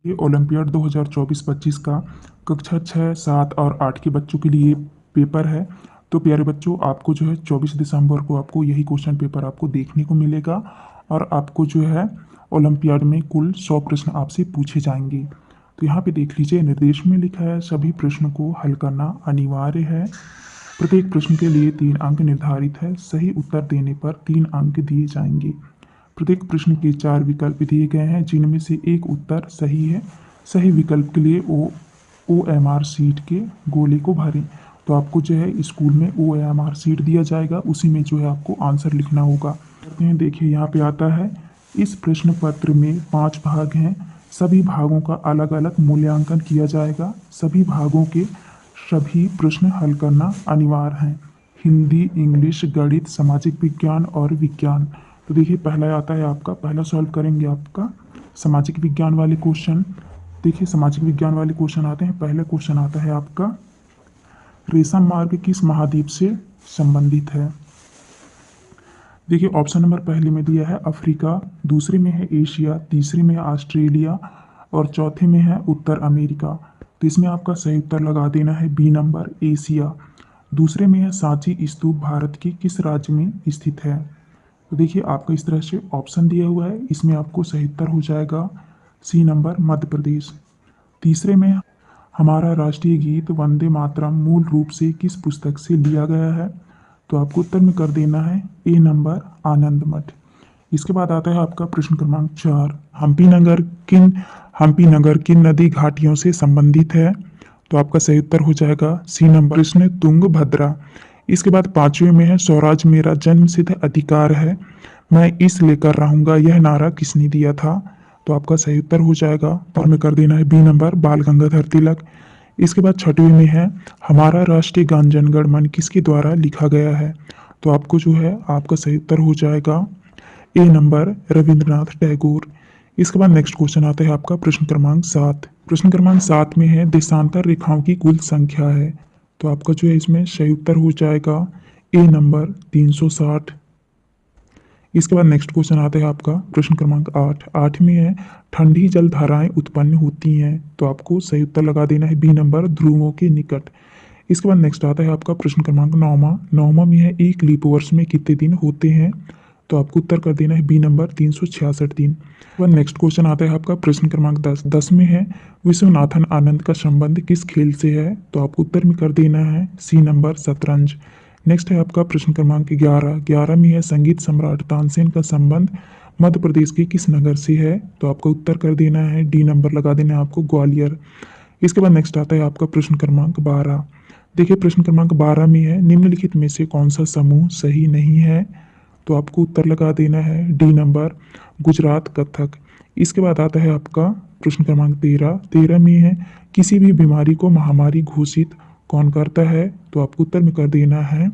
ये ओलंपियाड 2024-25 का कक्षा 6, 7 और 8 के बच्चों के लिए पेपर है। तो प्यारे बच्चों, आपको जो है 24 दिसंबर को आपको यही क्वेश्चन पेपर आपको देखने को मिलेगा और आपको जो है ओलंपियाड में कुल 100 प्रश्न आपसे पूछे जाएंगे। तो यहाँ पे देख लीजिए, निर्देश में लिखा है सभी प्रश्नों को हल करना अनिवार्य है। प्रत्येक प्रश्न के लिए 3 अंक निर्धारित है। सही उत्तर देने पर 3 अंक दिए जाएंगे। प्रत्येक प्रश्न के 4 विकल्प दिए गए हैं, जिनमें से एक उत्तर सही है। सही विकल्प के लिए OMR शीट के गोले को भरें। तो आपको जो है स्कूल में OMR शीट दिया जाएगा, उसी में जो है आपको आंसर लिखना होगा। करते हैं, देखिए यहाँ पे आता है, इस प्रश्न पत्र में 5 भाग हैं। सभी भागों का अलग अलग मूल्यांकन किया जाएगा। सभी भागों के सभी प्रश्न हल करना अनिवार्य है। हिंदी, इंग्लिश, गणित, सामाजिक विज्ञान और विज्ञान। तो देखिए, पहला आता है आपका, पहला सॉल्व करेंगे आपका सामाजिक विज्ञान वाले क्वेश्चन। देखिए, सामाजिक विज्ञान वाले क्वेश्चन आते हैं। पहला क्वेश्चन आता है आपका, रेशम मार्ग किस महाद्वीप से संबंधित है। देखिए, ऑप्शन नंबर पहले में दिया है अफ्रीका, दूसरे में है एशिया, तीसरे में है ऑस्ट्रेलिया और चौथे में है उत्तर अमेरिका। तो इसमें आपका सही उत्तर लगा देना है बी नंबर, एशिया। दूसरे में है सांची स्तूप भारत के किस राज्य में स्थित है। तो देखिए, आपका इस तरह से ऑप्शन दिया हुआ है, इसमें आपको सही उत्तर हो जाएगा सी नंबर, मध्य प्रदेश। तीसरे में हमारा राष्ट्रीय गीत वंदे मातरम मूल रूप से किस पुस्तक से लिया गया है। तो आपको उत्तर में कर देना है ए नंबर, आनंद मठ। इसके बाद आता है आपका प्रश्न क्रमांक 4, हम्पी नगर किन नदी घाटियों से संबंधित है। तो आपका सही उत्तर हो जाएगा सी नंबर, कृष्ण तुंगभद्रा। इसके बाद पांचवें में है, स्वराज मेरा जन्मसिद्ध अधिकार है, मैं इस लेकर रहूंगा, यह नारा किसने दिया था। तो आपका सही उत्तर हो जाएगा और में कर देना है बी नंबर, बाल गंगाधर तिलक। इसके बाद छठवीं में है, हमारा राष्ट्रीय गान जन गण मन किसके द्वारा लिखा गया है। तो आपको जो है आपका सही उत्तर हो जाएगा ए नंबर, रविंद्रनाथ टैगोर। इसके बाद नेक्स्ट क्वेश्चन आता है आपका प्रश्न क्रमांक 7। प्रश्न क्रमांक 7 में है, देशांतर रेखाओं की कुल संख्या है। तो आपका जो है इसमें सही उत्तर हो जाएगा ए नंबर, 360। इसके बाद नेक्स्ट क्वेश्चन आता है आपका प्रश्न क्रमांक 8। 8 में है, ठंडी जल धाराएं उत्पन्न होती हैं। तो आपको सही उत्तर लगा देना है बी नंबर, ध्रुवों के निकट। इसके बाद नेक्स्ट आता है आपका प्रश्न क्रमांक 9वां। 9वां में है, एक लीप वर्ष में कितने दिन होते हैं। तो आपको उत्तर कर देना है बी नंबर, 366 दिन। वह नेक्स्ट क्वेश्चन आता है आपका प्रश्न क्रमांक 10। 10 में है, विश्वनाथन आनंद का संबंध किस खेल से है। तो आपको उत्तर में कर देना है सी नंबर, शतरंज। नेक्स्ट है आपका प्रश्न क्रमांक 11। 11 में है, संगीत सम्राट तानसेन का संबंध मध्य प्रदेश के किस नगर से है। तो आपको उत्तर कर देना है डी नंबर, लगा देना है आपको, ग्वालियर। इसके बाद नेक्स्ट आता है आपका प्रश्न क्रमांक 12। देखिए, प्रश्न क्रमांक 12 में है, निम्नलिखित में से कौन सा समूह सही नहीं है। तो आपको उत्तर लगा देना है डी नंबर, गुजरात कथक। इसके बाद आता है आपका प्रश्न क्रमांक 13। 13 में है, किसी भी बीमारी को महामारी घोषित कौन करता है। तो आपको उत्तर में कर देना है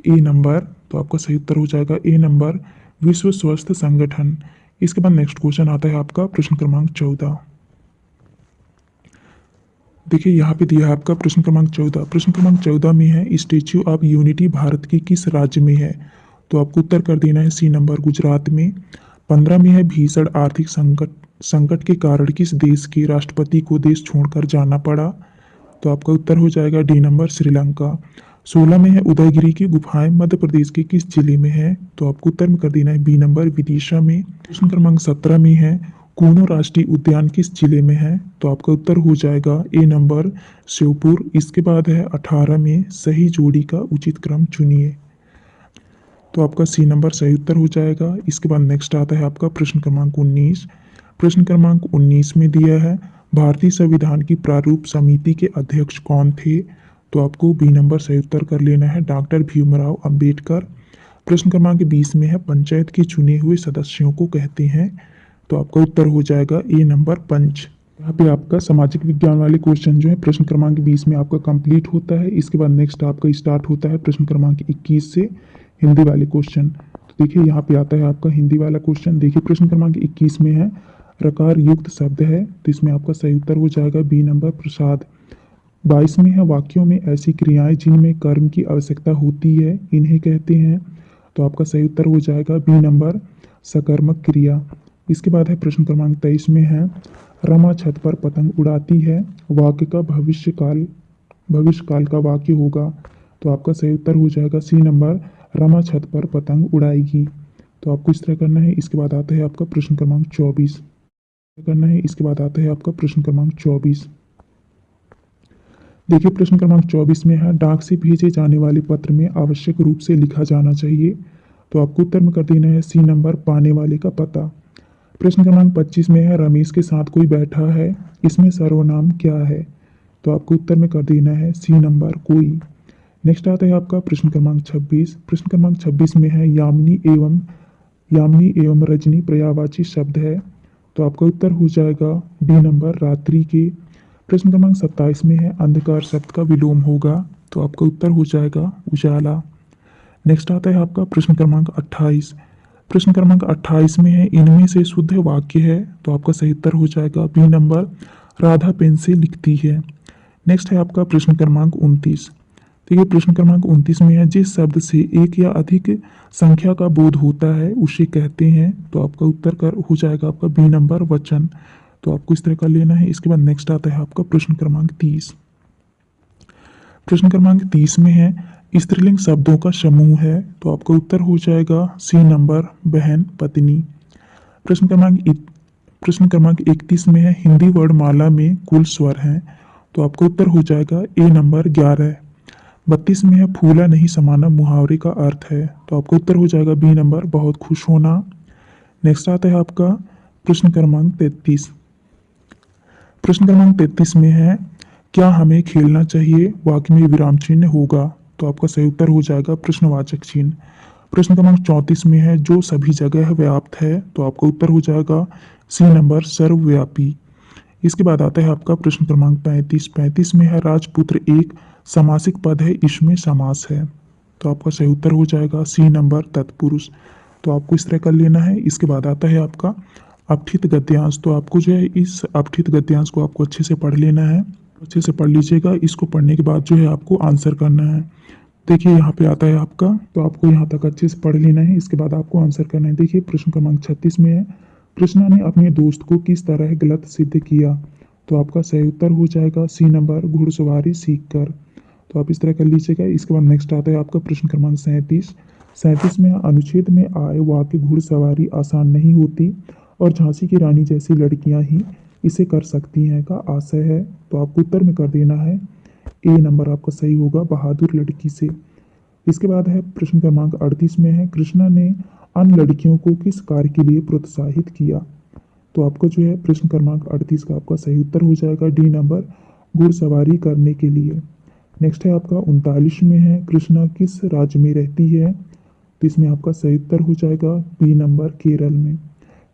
ए नंबर। तो आपका सही उत्तर हो जाएगा ए नंबर, विश्व स्वास्थ्य संगठन। इसके बाद नेक्स्ट क्वेश्चन आता है आपका प्रश्न क्रमांक 14। देखिए, यहाँ पे दिया है आपका प्रश्न क्रमांक 14। प्रश्न क्रमांक 14 में है, स्टेच्यू ऑफ यूनिटी भारत के किस राज्य में है। तो आपको उत्तर कर देना है सी नंबर, गुजरात में। 15 में है, भीषण आर्थिक संकट संकट के कारण किस देश के राष्ट्रपति को देश छोड़कर जाना पड़ा। तो आपका उत्तर हो जाएगा डी नंबर, श्रीलंका। 16 में है, उदयगिरी की गुफाएं मध्य प्रदेश के किस जिले में है। तो आपको उत्तर में कर देना है बी नंबर, विदिशा में। प्रश्न क्रमांक 17 में है, कूनो राष्ट्रीय उद्यान किस जिले में है। तो आपका उत्तर हो जाएगा ए नंबर, श्योपुर। इसके बाद है 18 में, सही जोड़ी का उचित क्रम चुनिए। तो आपका सी नंबर सही उत्तर हो जाएगा। इसके बाद नेक्स्ट आता है आपका प्रश्न क्रमांक 19। प्रश्न क्रमांक 19 में दिया है, भारतीय संविधान की प्रारूप समिति के अध्यक्ष कौन थे। तो आपको बी नंबर सही उत्तर कर लेना है, डॉक्टर भीमराव अंबेडकर। प्रश्न क्रमांक 20 में है, पंचायत के चुने हुए सदस्यों को कहते हैं। तो आपका उत्तर हो जाएगा ए नंबर, पंच। यहाँ पे आपका सामाजिक विज्ञान वाले क्वेश्चन जो है प्रश्न क्रमांक 20 में आपका कंप्लीट होता है। इसके बाद नेक्स्ट आपका स्टार्ट होता है प्रश्न क्रमांक 21 से हिंदी वाले क्वेश्चन। तो देखिए, यहाँ पे आता है आपका हिंदी वाला क्वेश्चन। देखिए, प्रश्न क्रमांक 21 में है, रकार युक्त शब्द है। तो इसमें आपका सही उत्तर हो जाएगा बी नंबर, प्रसाद। 22 में है, वाक्यों में ऐसी क्रियाएं जिनमें कर्म की आवश्यकता होती है, इन्हें कहते हैं। तो आपका सही उत्तर हो जाएगा बी नंबर, सकर्मक क्रिया। इसके बाद है प्रश्न क्रमांक 23 में है, रमा छत पर पतंग उड़ाती है, वाक्य का भविष्य काल का वाक्य होगा। तो आपका सही उत्तर हो जाएगा सी नंबर, रमा छत पर पतंग उड़ाएगी। तो आपको इस तरह करना है। इसके बाद आता है आपका प्रश्न क्रमांक 24 करना है। इसके बाद आता है आपका प्रश्न क्रमांक 24। देखिए प्रश्न क्रमांक 24 में है, डाक से भेजे जाने वाले पत्र में आवश्यक रूप से लिखा जाना चाहिए। तो आपको उत्तर में कर देना है सी नंबर, पाने वाले का पता। प्रश्न क्रमांक 25 में है, रमेश के साथ कोई बैठा है, इसमें सर्वनाम क्या है। तो आपको उत्तर में कर देना है सी नंबर, कोई। नेक्स्ट आता है आपका प्रश्न क्रमांक 26। प्रश्न क्रमांक 26 में है, यामिनी एवं रजनी पर्यायवाची शब्द है। तो आपका उत्तर हो जाएगा बी नंबर, रात्रि के। प्रश्न क्रमांक 27 में है, अंधकार शब्द का विलोम होगा। तो आपका उत्तर हो जाएगा उजाला। नेक्स्ट आता है आपका प्रश्न क्रमांक 28। प्रश्न क्रमांक 28 में है, इनमें से शुद्ध वाक्य है। तो आपका सही उत्तर हो जाएगा बी नंबर, राधा पेन से लिखती है। नेक्स्ट है आपका प्रश्न क्रमांक 29। देखिए प्रश्न क्रमांक 29 में है, जिस शब्द से एक या अधिक संख्या का बोध होता है उसे कहते हैं। तो आपका उत्तर कर हो जाएगा आपका बी नंबर, वचन। तो आपको इस तरह का लेना है। इसके बाद नेक्स्ट आता है आपका प्रश्न क्रमांक 30। प्रश्न क्रमांक 30 में है, स्त्रीलिंग शब्दों का समूह है। तो आपका उत्तर हो जाएगा सी नंबर, बहन, पत्नी। प्रश्न क्रमांक 31 में है, हिंदी वर्णमाला में कुल स्वर हैं। तो आपका उत्तर हो जाएगा ए नंबर, 11। 32 में है, फूला नहीं समाना मुहावरे का अर्थ है। तो आपका उत्तर हो जाएगा बी नंबर, बहुत खुश होना। नेक्स्ट आता है आपका प्रश्न क्रमांक 33। प्रश्न क्रमांक 33 में है, क्या हमें खेलना चाहिए, वाक्य में विराम चिन्ह होगा। तो आपका सही उत्तर हो जाएगा प्रश्नवाचक चिन्ह। प्रश्न क्रमांक 34 में है, जो सभी जगह व्याप्त है। तो आपका उत्तर हो जाएगा सी नंबर, सर्वव्यापी। इसके बाद आता है आपका प्रश्न क्रमांक 35। 35 में है, राजपुत्र एक समासिक पद है, इसमें समास है। तो आपका सही उत्तर हो जाएगा सी नंबर, तत्पुरुष। तो आपको इस तरह कर लेना है। इसके बाद आता है आपका अपठित गद्यांश। तो आपको जो है इस अपठित गद्यांश को आपको अच्छे से पढ़ लेना है, अच्छे से पढ़ लीजिएगा। इसको पढ़ने के बाद जो है आपको आंसर करना है। देखिए यहाँ पे आता है आपका, तो आपको यहाँ तक अच्छे से पढ़ लेना है। इसके बाद आपको आंसर करना है। देखिए प्रश्न क्रमांक 36 में है, कृष्णा ने अपने दोस्त को किस तरह गलत सिद्ध किया। तो आपका सही उत्तर हो जाएगा सी नंबर, घुड़सवारी सीखकर। तो आप इस तरह कर लीजिएगा। इसके बाद नेक्स्ट आता है आपका प्रश्न क्रमांक 37। 37 में अनुच्छेद में आए वाक्य, घुड़सवारी आसान नहीं होती और झांसी की रानी जैसी लड़कियां ही इसे कर सकती हैं का आशय है। तो आपको उत्तर में कर देना है ए नंबर, आपका सही होगा, बहादुर लड़की से। इसके बाद है प्रश्न क्रमांक 38 में है, कृष्णा ने अन्य लड़कियों को किस कार्य के लिए प्रोत्साहित किया। तो आपको जो है प्रश्न क्रमांक 38 का आपका सही उत्तर हो जाएगा डी नंबर, घुड़सवारी करने के लिए। नेक्स्ट है आपका 39 में है, कृष्णा किस राज्य में रहती है। तो इसमें आपका सही उत्तर हो जाएगा बी नंबर, केरल में।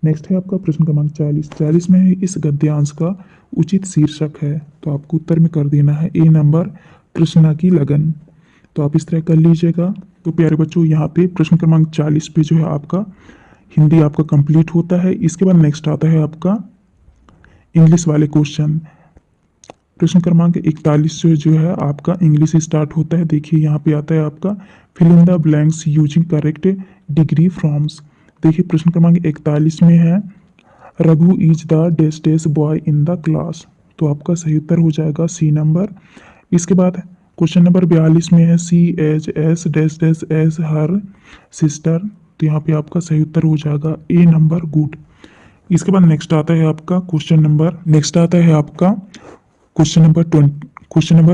नेक्स्ट है आपका प्रश्न क्रमांक 40। 40 में है, इस गद्यांश का उचित शीर्षक है। तो आपको उत्तर में कर देना है ए नंबर, कृष्णा की लगन। तो आप इस तरह कर लीजिएगा। तो प्यारे बच्चों, यहाँ पे प्रश्न क्रमांक 40 पे जो है आपका हिंदी आपका कंप्लीट होता है। इसके बाद नेक्स्ट आता है आपका इंग्लिश वाले क्वेश्चन। प्रश्न क्रमांक 41 से जो है आपका इंग्लिश स्टार्ट होता है। देखिए यहाँ पे आता है आपका fill in the blanks using correct degree forms. देखिए प्रश्न क्रमांक 41 में है, Raghu is the dash dash boy in the class. तो आपका सही उत्तर हो जाएगा सी नंबर। इसके बाद क्वेश्चन नंबर 42 में है, she is as dash dash as her sister. तो यहाँ पे आपका सही उत्तर हो जाएगा ए नंबर, गुड। इसके बाद नेक्स्ट आता है आपका क्वेश्चन नंबर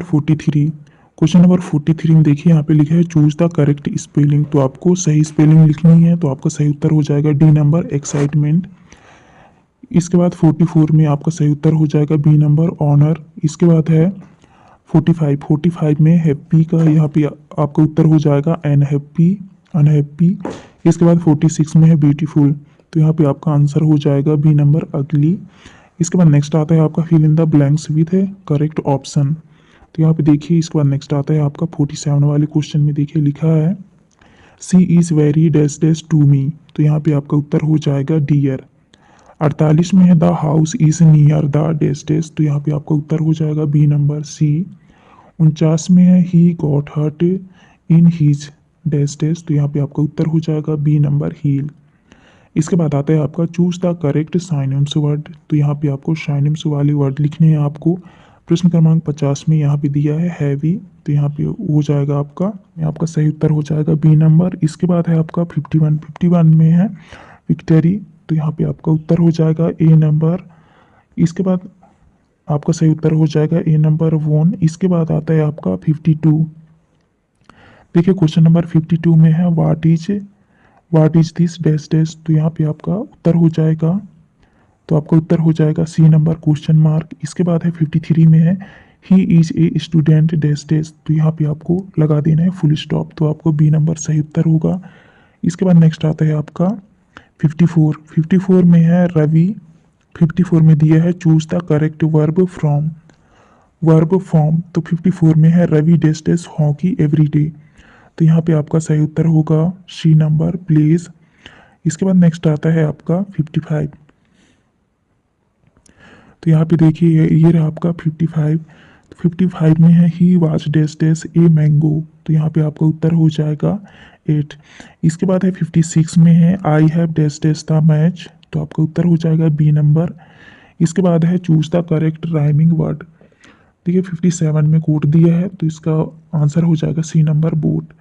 43। क्वेश्चन नंबर 43 में देखिए यहाँ पे लिखा है चूज द करेक्ट स्पेलिंग। तो आपको सही स्पेलिंग लिखनी है। तो आपका सही उत्तर हो जाएगा डी नंबर, एक्साइटमेंट। इसके बाद 44 में आपका सही उत्तर हो जाएगा बी नंबर, ऑनर। इसके बाद है 45 में हैप्पी का यहाँ पे आपका उत्तर हो जाएगा अनहैप्पी। इसके बाद 46 में है ब्यूटीफुल। तो यहाँ पे आपका आंसर हो जाएगा बी नंबर, अगली। इसके बाद नेक्स्ट आता है आपका fill in the blanks with है करेक्ट ऑप्शन। तो यहाँ पे देखिए इसके बाद नेक्स्ट आता है आपका 47 वाले क्वेश्चन में देखिए लिखा है, she is very dash dash to me. तो यहाँ पे आपका उत्तर हो जाएगा डियर। 48 में है, the house is near the dash dash. तो यहाँ पे आपका उत्तर हो जाएगा बी नंबर, सी। 49 में है, he got hurt in his dash dash. तो यहाँ पे आपका उत्तर हो जाएगा बी नंबर, हील। इसके बाद आता है आपका चूज द करेक्ट साइनिम्स वर्ड। तो यहाँ पे आपको साइनिम्स वाले वर्ड लिखने हैं आपको। प्रश्न क्रमांक 50 में यहाँ पे दिया है हैवी, तो यहाँ पे हो जाएगा आपका सही उत्तर हो जाएगा बी नंबर। इसके बाद है आपका 51 में है विक्टरी, तो यहाँ पे आपका उत्तर हो जाएगा ए नंबर। इसके बाद आपका सही उत्तर हो जाएगा ए नंबर 1। इसके बाद आता है आपका 52। देखिए क्वेश्चन नंबर 52 में है what is this dash dash, तो यहाँ पे आपका उत्तर हो जाएगा, तो आपका उत्तर हो जाएगा सी नंबर क्वेश्चन मार्क। इसके बाद है 53 में है he is a student dash dash, तो यहाँ पे आपको लगा देना है फुल स्टॉप, तो आपको बी नंबर सही उत्तर होगा। इसके बाद नेक्स्ट आता है आपका 54 में है रवि। 54 में दिया है choose the correct verb form, तो 54 में है Ravi dash dash hockey everyday, तो यहाँ पे आपका सही उत्तर होगा सी नंबर प्लीज। इसके बाद नेक्स्ट आता है आपका 55, तो यहाँ पे देखिए ये रहा आपका 55। तो 55 में है he was dash dash a mango, तो यहाँ पे आपका उत्तर हो जाएगा 8। इसके बाद है 56 में है I have dash dash the match, तो आपका उत्तर हो जाएगा बी नंबर। इसके बाद है choose the correct rhyming word. देखिए 57 में कोट दिया है, तो इसका आंसर हो जाएगा सी नंबर बोट।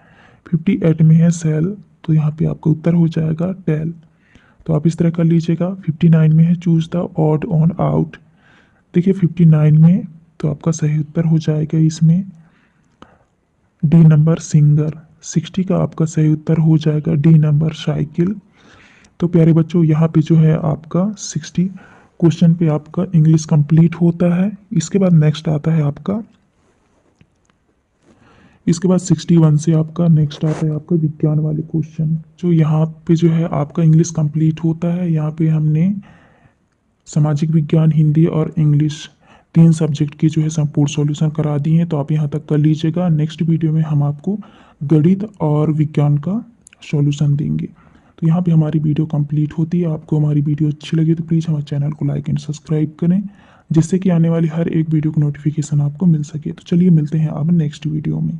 58 में है सेल, तो यहाँ पे आपका उत्तर हो जाएगा टेल, तो आप इस तरह कर लीजिएगा। 59 में है choose the odd on out. देखिए 59 में तो आपका सही उत्तर हो जाएगा इसमें डी नंबर सिंगर। 60 का आपका सही उत्तर हो जाएगा डी नंबर साइकिल। तो प्यारे बच्चों यहाँ पे जो है आपका 60 क्वेश्चन पे आपका इंग्लिश कंप्लीट होता है। इसके बाद नेक्स्ट आता है आपका, इसके बाद 61 से आपका नेक्स्ट आता है आपका विज्ञान वाले क्वेश्चन। जो यहाँ पे जो है आपका इंग्लिश कंप्लीट होता है। यहाँ पे हमने सामाजिक विज्ञान, हिंदी और इंग्लिश 3 सब्जेक्ट की जो है संपूर्ण सॉल्यूशन करा दी हैं, तो आप यहाँ तक कर लीजिएगा। नेक्स्ट वीडियो में हम आपको गणित और विज्ञान का सॉल्यूशन देंगे। तो यहाँ पे हमारी वीडियो कंप्लीट होती है। आपको हमारी वीडियो अच्छी लगी तो प्लीज़ हमारे चैनल को लाइक एंड सब्सक्राइब करें, जिससे कि आने वाली हर एक वीडियो की नोटिफिकेशन आपको मिल सके। तो चलिए मिलते हैं अब नेक्स्ट वीडियो में।